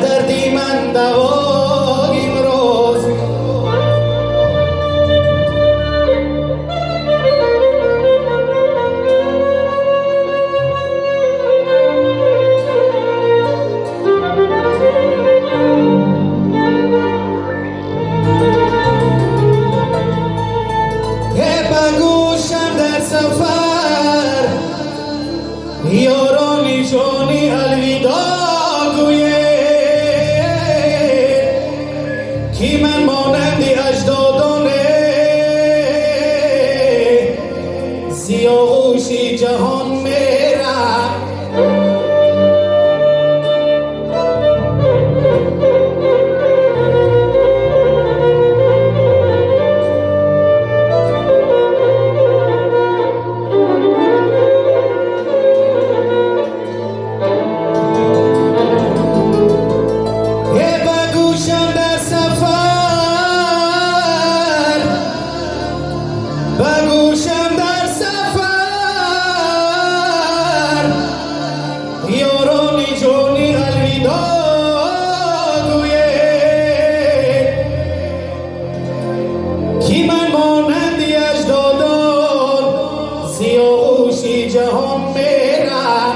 دردی من دوای امروز بگوشم در سفر یارانی جانی الوداع گویه کی من مانندی اجدادانه سیاهوشی جهان میرم بگوشم در سفر یارانی جانی الوداع گویه کی من مانندی اجدادان سیاهوشی جهان میرم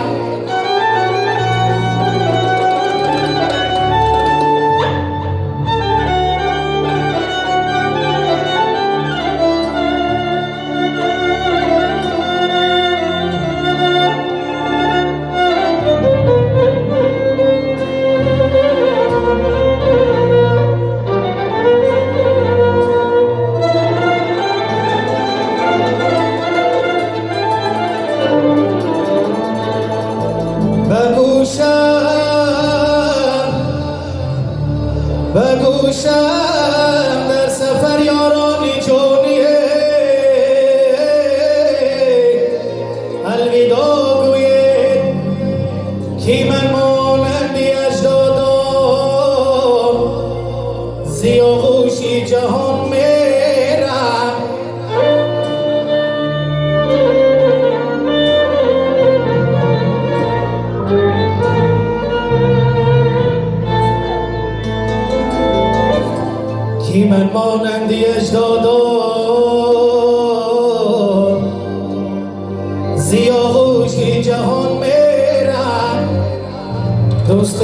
بگوشم در سفر یارانی جانی الوداع گوید کی من مانندی اجدادان سیاهوشی جهان میرم کی من مانندی اجدادان سیاهوشی جهان میرم دوست